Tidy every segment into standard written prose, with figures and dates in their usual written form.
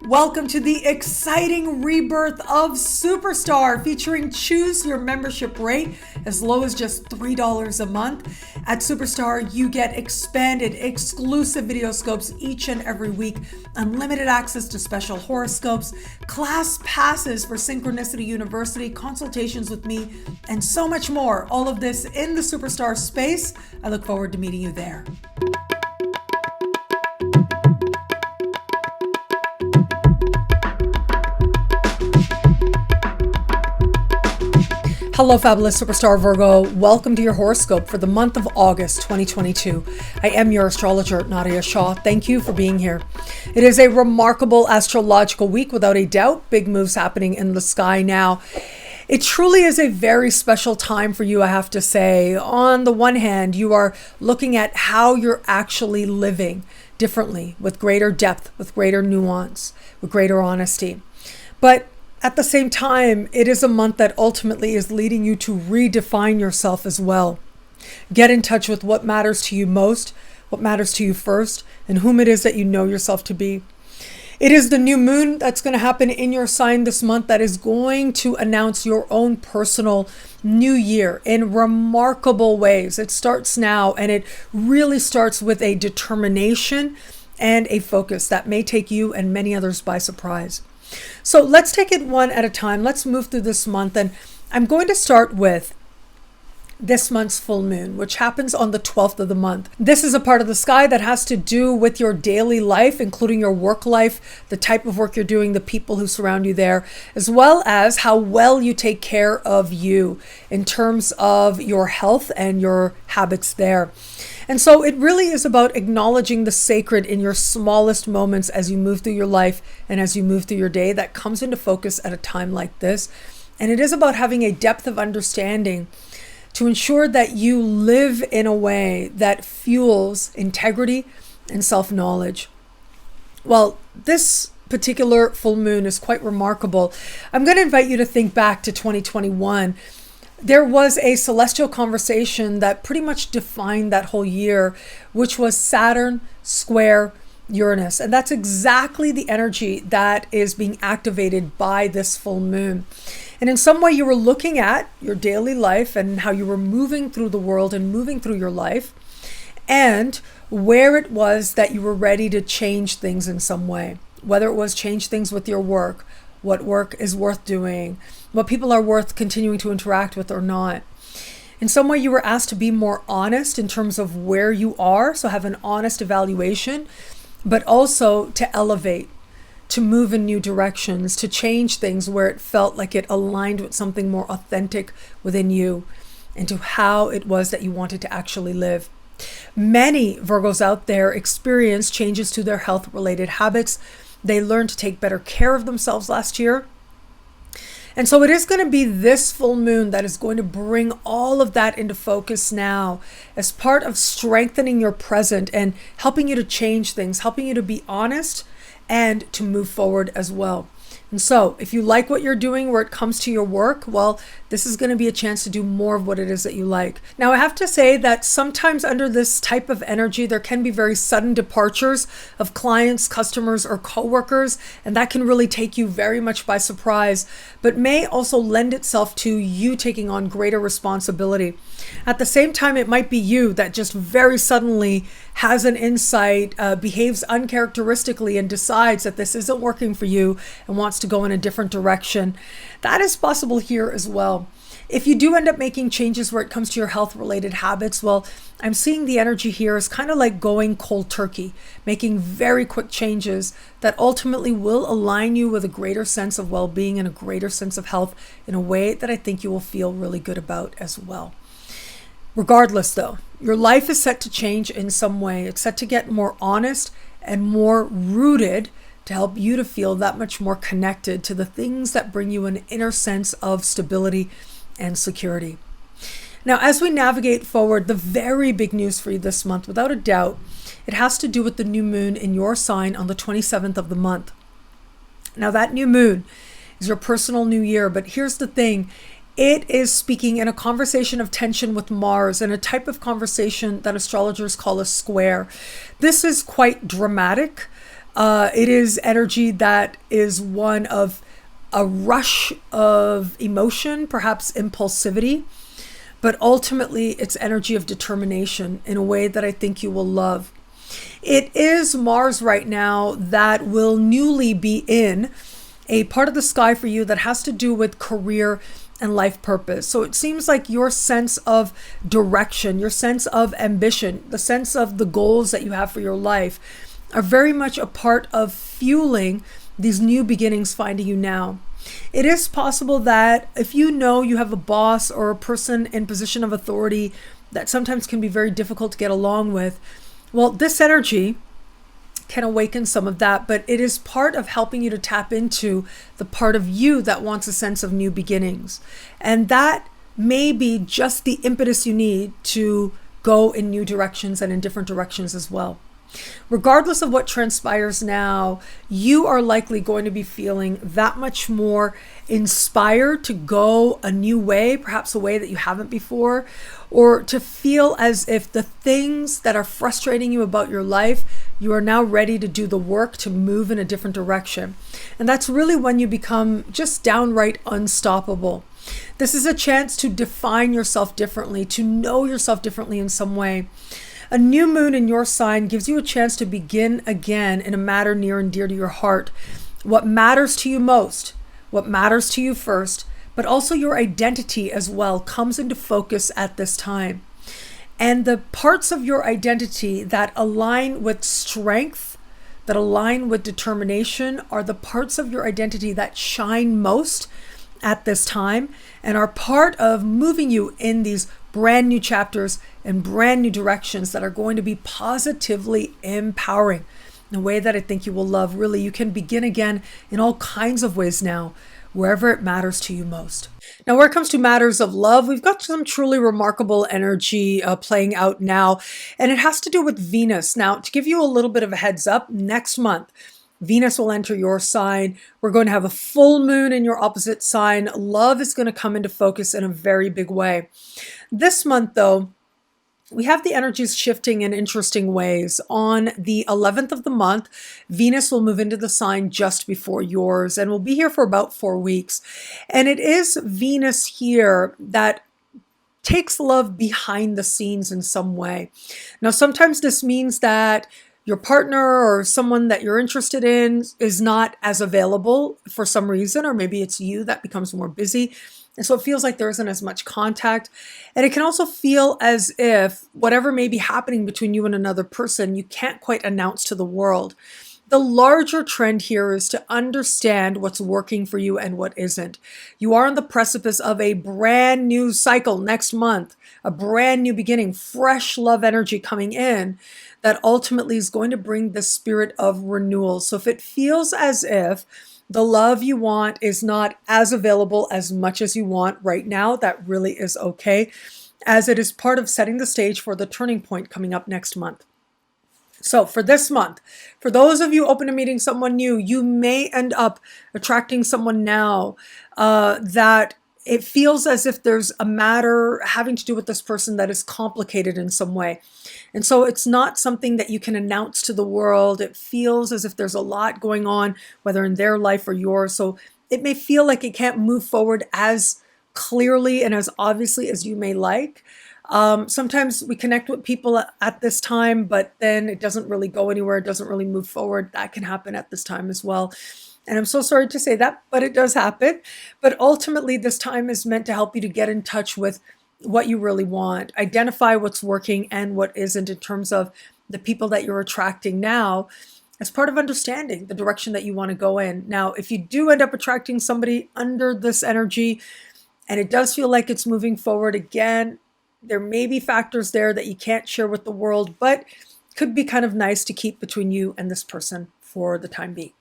Welcome to the exciting rebirth of Superstar, featuring choose your membership rate as low as just $3 a month. At Superstar, you get expanded, exclusive video scopes each and every week, unlimited access to special horoscopes, class passes for Synchronicity University, consultations with me, and so much more. All of this in the Superstar space. I look forward to meeting you there. Hello, fabulous superstar Virgo. Welcome to your horoscope for the month of August 2022. I am your astrologer, Nadiya Shah. Thank you for being here. It is a remarkable astrological week without a doubt. Big moves happening in the sky now. It truly is a very special time for you, I have to say. On the one hand, you are looking at how you're actually living differently, with greater depth, with greater nuance, with greater honesty. But at the same time, it is a month that ultimately is leading you to redefine yourself as well. Get in touch with what matters to you most, what matters to you first, and whom it is that you know yourself to be. It is the new moon that's going to happen in your sign this month that is going to announce your own personal new year in remarkable ways. It starts now, and it really starts with a determination and a focus that may take you and many others by surprise. So let's take it one at a time. Let's move through this month. And I'm going to start with this month's full moon, which happens on the 12th of the month. This is a part of the sky that has to do with your daily life, including your work life, the type of work you're doing, the people who surround you there, as well as how well you take care of you in terms of your health and your habits there. And so it really is about acknowledging the sacred in your smallest moments as you move through your life and as you move through your day. That comes into focus at a time like this. And it is about having a depth of understanding to ensure that you live in a way that fuels integrity and self-knowledge. Well, this particular full moon is quite remarkable. I'm going to invite you to think back to 2021. There was a celestial conversation that pretty much defined that whole year, which was Saturn square Uranus. And that's exactly the energy that is being activated by this full moon. And in some way, you were looking at your daily life and how you were moving through the world and moving through your life, and where it was that you were ready to change things in some way, whether it was change things with your work, what work is worth doing, what people are worth continuing to interact with or not. In some way, you were asked to be more honest in terms of where you are, so have an honest evaluation, but also to elevate, to move in new directions, to change things where it felt like it aligned with something more authentic within you and to how it was that you wanted to actually live. Many Virgos out there experience changes to their health-related habits. They learned to take better care of themselves last year. And so it is going to be this full moon that is going to bring all of that into focus now as part of strengthening your present and helping you to change things, helping you to be honest and to move forward as well. And so if you like what you're doing where it comes to your work, well, this is going to be a chance to do more of what it is that you like. Now, I have to say that sometimes under this type of energy, there can be very sudden departures of clients, customers, or coworkers, and that can really take you very much by surprise, but may also lend itself to you taking on greater responsibility. At the same time, it might be you that just very suddenly has an insight, behaves uncharacteristically, and decides that this isn't working for you and wants to go in a different direction. That is possible here as well. If you do end up making changes where it comes to your health-related habits, well, I'm seeing the energy here is kind of like going cold turkey, making very quick changes that ultimately will align you with a greater sense of well-being and a greater sense of health in a way that I think you will feel really good about as well. Regardless, though, your life is set to change in some way. It's set to get more honest and more rooted to help you to feel that much more connected to the things that bring you an inner sense of stability and security. Now, as we navigate forward, the very big news for you this month, without a doubt, it has to do with the new moon in your sign on the 27th of the month. Now, that new moon is your personal new year, but here's the thing. It is speaking in a conversation of tension with Mars and a type of conversation that astrologers call a square. This is quite dramatic. It is energy that is one of a rush of emotion, perhaps impulsivity, but ultimately it's energy of determination in a way that I think you will love. It is Mars right now that will newly be in a part of the sky for you that has to do with career and life purpose. So it seems like your sense of direction, your sense of ambition, the sense of the goals that you have for your life are very much a part of fueling these new beginnings finding you now. It is possible that if you know you have a boss or a person in position of authority that sometimes can be very difficult to get along with, well, this energy can awaken some of that, but it is part of helping you to tap into the part of you that wants a sense of new beginnings. And that may be just the impetus you need to go in new directions and in different directions as well. Regardless of what transpires now, you are likely going to be feeling that much more inspired to go a new way, perhaps a way that you haven't before, or to feel as if the things that are frustrating you about your life, you are now ready to do the work to move in a different direction. And that's really when you become just downright unstoppable. This is a chance to define yourself differently, to know yourself differently in some way. A new moon in your sign gives you a chance to begin again in a matter near and dear to your heart. What matters to you most, what matters to you first, but also your identity as well comes into focus at this time. And the parts of your identity that align with strength, that align with determination, are the parts of your identity that shine most at this time and are part of moving you in these brand new chapters and brand new directions that are going to be positively empowering in a way that I think you will love. Really, you can begin again in all kinds of ways now, wherever it matters to you most. Now, where it comes to matters of love, we've got some truly remarkable energy playing out now, and it has to do with Venus. Now, to give you a little bit of a heads up, next month, Venus will enter your sign. We're going to have a full moon in your opposite sign. Love is going to come into focus in a very big way. This month, though, we have the energies shifting in interesting ways. On the 11th of the month, Venus will move into the sign just before yours and will be here for about 4 weeks. And it is Venus here that takes love behind the scenes in some way. Now, sometimes this means that your partner or someone that you're interested in is not as available for some reason, or maybe it's you that becomes more busy. And so it feels like there isn't as much contact. And it can also feel as if whatever may be happening between you and another person, you can't quite announce to the world. The larger trend here is to understand what's working for you and what isn't. You are on the precipice of a brand new cycle next month, a brand new beginning, fresh love energy coming in that ultimately is going to bring the spirit of renewal. So if it feels as if the love you want is not as available as much as you want right now, that really is okay, as it is part of setting the stage for the turning point coming up next month. So for this month, for those of you open to meeting someone new, you may end up attracting someone now that it feels as if there's a matter having to do with this person that is complicated in some way. And so it's not something that you can announce to the world. It feels as if there's a lot going on, whether in their life or yours. So it may feel like it can't move forward as clearly and as obviously as you may like. Sometimes we connect with people at this time, but then it doesn't really go anywhere. It doesn't really move forward. That can happen at this time as well. And I'm so sorry to say that, but it does happen. But ultimately, this time is meant to help you to get in touch with what you really want, identify what's working and what isn't in terms of the people that you're attracting now as part of understanding the direction that you want to go in. Now, if you do end up attracting somebody under this energy and it does feel like it's moving forward again, there may be factors there that you can't share with the world, but could be kind of nice to keep between you and this person for the time being.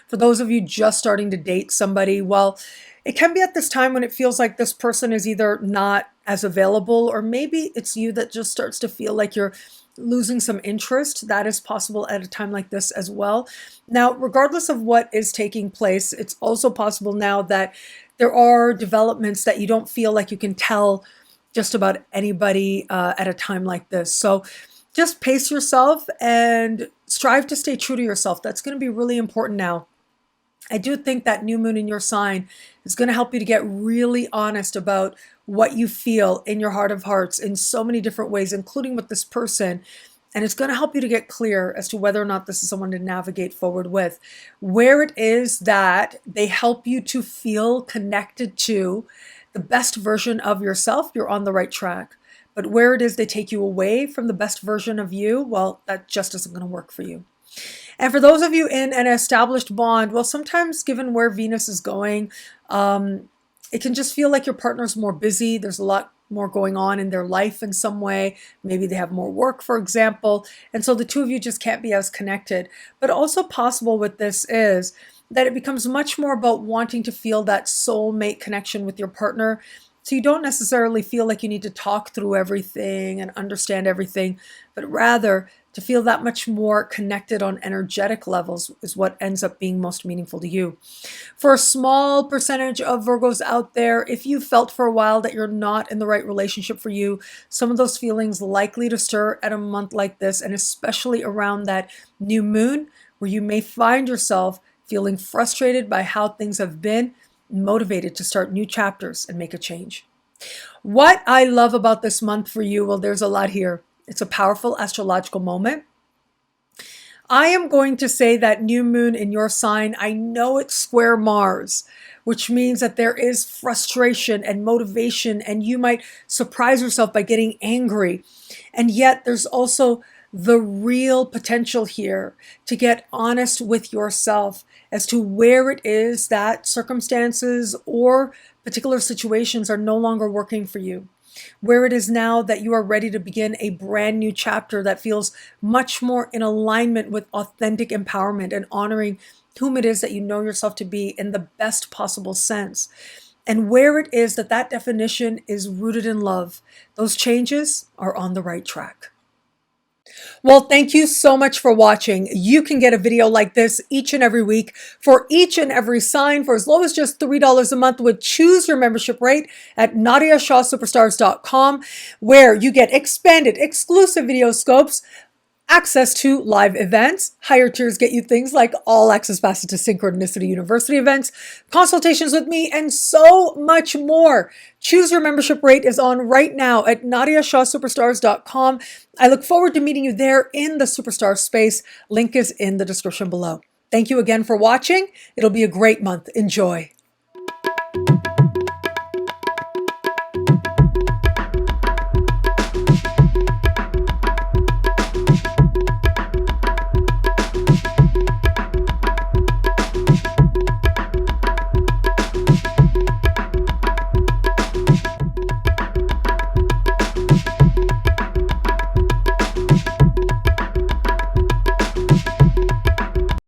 For those of you just starting to date somebody, well, it can be at this time when it feels like this person is either not as available, or maybe it's you that just starts to feel like you're losing some interest. That is possible at a time like this as well. Now, regardless of what is taking place, it's also possible now that there are developments that you don't feel like you can tell just about anybody at a time like this. So just pace yourself and strive to stay true to yourself. That's going to be really important now. I do think that new moon in your sign is going to help you to get really honest about what you feel in your heart of hearts in so many different ways, including with this person. And it's going to help you to get clear as to whether or not this is someone to navigate forward with. Where it is that they help you to feel connected to the best version of yourself, you're on the right track. But where it is they take you away from the best version of you, well, that just isn't going to work for you. And for those of you in an established bond, well, sometimes given where Venus is going, it can just feel like your partner's more busy. There's a lot more going on in their life in some way. Maybe they have more work, for example. And so the two of you just can't be as connected. But also possible with this is that it becomes much more about wanting to feel that soulmate connection with your partner. So you don't necessarily feel like you need to talk through everything and understand everything, but rather to feel that much more connected on energetic levels is what ends up being most meaningful to you. For a small percentage of Virgos out there, if you felt for a while that you're not in the right relationship for you, some of those feelings likely to stir at a month like this, and especially around that new moon, where you may find yourself feeling frustrated by how things have been, motivated to start new chapters and make a change. What I love about this month for you, well, there's a lot here. It's a powerful astrological moment. I am going to say that new moon in your sign, I know it's square Mars, which means that there is frustration and motivation, and you might surprise yourself by getting angry. And yet there's also the real potential here to get honest with yourself as to where it is that circumstances or particular situations are no longer working for you. Where it is now that you are ready to begin a brand new chapter that feels much more in alignment with authentic empowerment and honoring whom it is that you know yourself to be in the best possible sense. And where it is that that definition is rooted in love, those changes are on the right track. Well, thank you so much for watching. You can get a video like this each and every week for each and every sign for as low as just $3 a month with Choose Your Membership Rate at NadiyaShahSuperstars.com, where you get expanded exclusive video scopes, access to live events. Higher tiers get you things like all access passes to Synchronicity University events, consultations with me, and so much more. Choose Your Membership Rate is on right now at NadiyaShahSuperstars.com. I look forward to meeting you there in the Superstar space. Link is in the description below. Thank you again for watching. It'll be a great month. Enjoy.